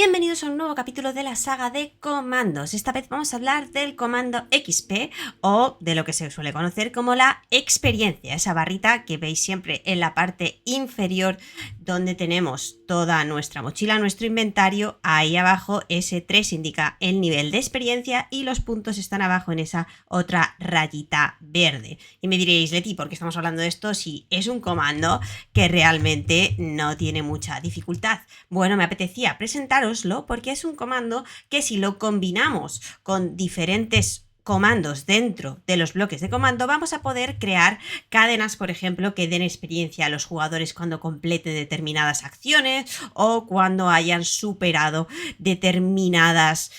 Bienvenidos a un nuevo capítulo de la saga de comandos. Esta vez vamos a hablar del comando XP o de lo que se suele conocer como la experiencia, esa barrita que veis siempre en la parte inferior donde tenemos toda nuestra mochila, nuestro inventario. Ahí abajo ese 3 indica el nivel de experiencia y los puntos están abajo en esa otra rayita verde. Y me diréis, Leti, ¿por qué estamos hablando de esto si es un comando que realmente no tiene mucha dificultad? Bueno, me apetecía presentároslo porque es un comando que si lo combinamos con diferentes comandos dentro de los bloques de comando vamos a poder crear cadenas, por ejemplo, que den experiencia a los jugadores cuando completen determinadas acciones o cuando hayan superado determinadas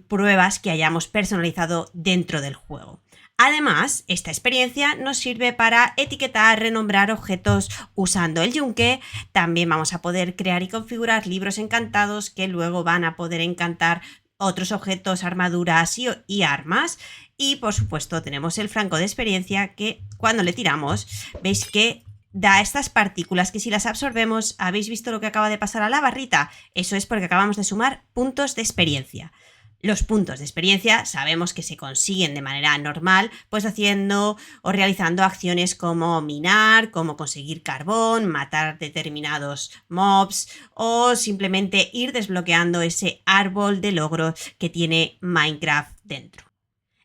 pruebas que hayamos personalizado dentro del juego. Además, esta experiencia nos sirve para etiquetar, renombrar objetos usando el yunque. También vamos a poder crear y configurar libros encantados que luego van a poder encantar otros objetos, armaduras y armas. Y por supuesto tenemos el franco de experiencia que cuando le tiramos veis que da estas partículas que si las absorbemos, ¿habéis visto lo que acaba de pasar a la barrita? Eso es porque acabamos de sumar puntos de experiencia. Los puntos de experiencia sabemos que se consiguen de manera normal, pues haciendo o realizando acciones como minar, como conseguir carbón, matar determinados mobs o simplemente ir desbloqueando ese árbol de logros que tiene Minecraft dentro.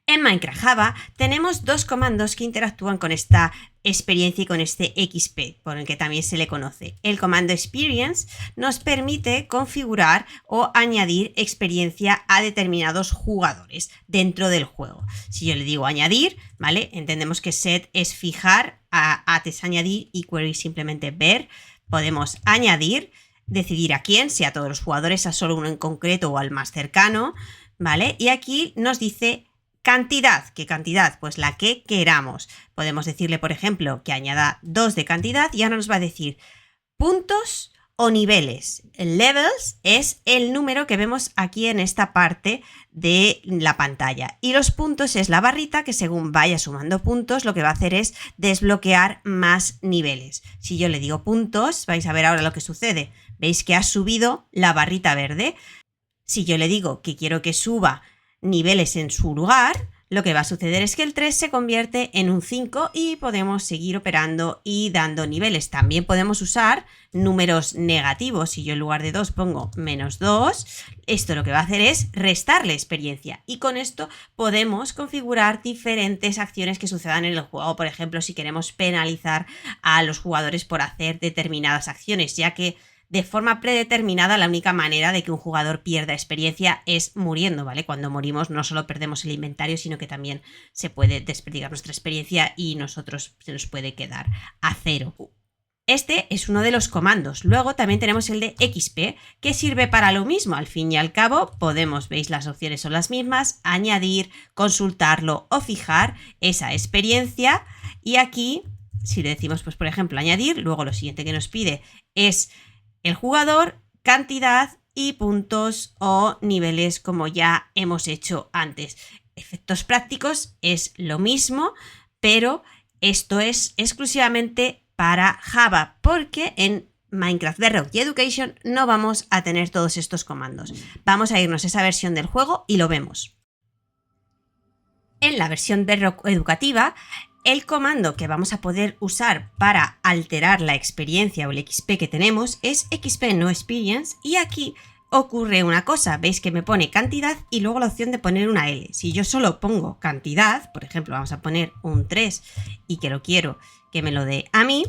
En Minecraft Java tenemos dos comandos que interactúan con esta experiencia y con este XP, por el que también se le conoce. El comando Experience nos permite configurar o añadir experiencia a determinados jugadores dentro del juego. Si yo le digo añadir, ¿vale? Entendemos que set es fijar, at es añadir y query simplemente ver. Podemos añadir, decidir a quién, si a todos los jugadores, a solo uno en concreto o al más cercano, ¿vale? Y aquí nos dice cantidad. ¿Qué cantidad? Pues la que queramos. Podemos decirle, por ejemplo, que añada 2 de cantidad y ahora nos va a decir puntos o niveles. El levels es el número que vemos aquí en esta parte de la pantalla. Y los puntos es la barrita que según vaya sumando puntos lo que va a hacer es desbloquear más niveles. Si yo le digo puntos, vais a ver ahora lo que sucede. Veis que ha subido la barrita verde. Si yo le digo que quiero que suba niveles en su lugar, lo que va a suceder es que el 3 se convierte en un 5 y podemos seguir operando y dando niveles. También podemos usar números negativos. Si yo en lugar de 2 pongo -2, esto lo que va a hacer es restarle experiencia y con esto podemos configurar diferentes acciones que sucedan en el juego. Por ejemplo, si queremos penalizar a los jugadores por hacer determinadas acciones, ya que de forma predeterminada la única manera de que un jugador pierda experiencia es muriendo, ¿vale? Cuando morimos no solo perdemos el inventario, sino que también se puede desperdigar nuestra experiencia y se nos puede quedar a 0. Este es uno de los comandos. Luego también tenemos el de XP, que sirve para lo mismo. Al fin y al cabo, veis las opciones son las mismas, añadir, consultarlo o fijar esa experiencia. Y aquí, si le decimos, pues por ejemplo, añadir, luego lo siguiente que nos pide es el jugador, cantidad y puntos o niveles como ya hemos hecho antes. Efectos prácticos es lo mismo, pero esto es exclusivamente para Java, porque en Minecraft Bedrock y Education no vamos a tener todos estos comandos. Vamos a irnos a esa versión del juego y lo vemos. En la versión Bedrock educativa, el comando que vamos a poder usar para alterar la experiencia o el XP que tenemos es XP no experience y aquí ocurre una cosa, veis que me pone cantidad y luego la opción de poner una L. Si yo solo pongo cantidad, por ejemplo vamos a poner un 3 y que lo quiero que me lo dé a mí,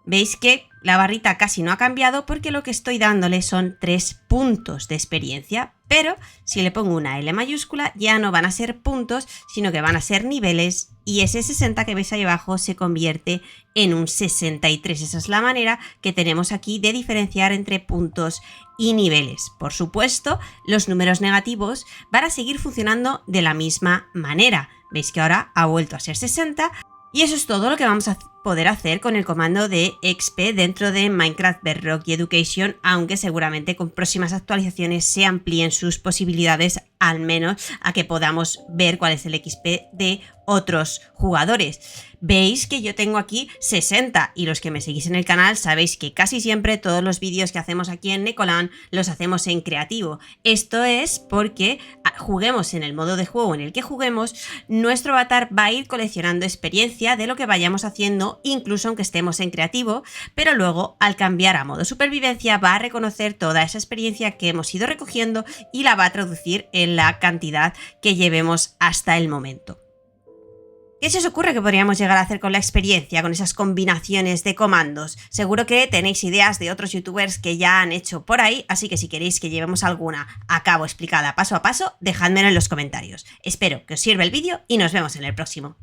veis que la barrita casi no ha cambiado porque lo que estoy dándole son 3 puntos de experiencia, pero si le pongo una L mayúscula ya no van a ser puntos, sino que van a ser niveles y ese 60 que veis ahí abajo se convierte en un 63. Esa es la manera que tenemos aquí de diferenciar entre puntos y niveles. Por supuesto, los números negativos van a seguir funcionando de la misma manera. Veis que ahora ha vuelto a ser 60. Y eso es todo lo que vamos a poder hacer con el comando de XP dentro de Minecraft Bedrock y Education, aunque seguramente con próximas actualizaciones se amplíen sus posibilidades, al menos a que podamos ver cuál es el XP de otros jugadores. Veis que yo tengo aquí 60 y los que me seguís en el canal sabéis que casi siempre todos los vídeos que hacemos aquí en Nekoland los hacemos en creativo. Esto es porque juguemos en el modo de juego en el que juguemos, nuestro avatar va a ir coleccionando experiencia de lo que vayamos haciendo, incluso aunque estemos en creativo, pero luego al cambiar a modo supervivencia va a reconocer toda esa experiencia que hemos ido recogiendo y la va a traducir en la cantidad que llevemos hasta el momento. ¿Qué se os ocurre que podríamos llegar a hacer con la experiencia, con esas combinaciones de comandos? Seguro que tenéis ideas de otros youtubers que ya han hecho por ahí, así que si queréis que llevemos alguna a cabo explicada paso a paso, dejádmelo en los comentarios. Espero que os sirva el vídeo y nos vemos en el próximo.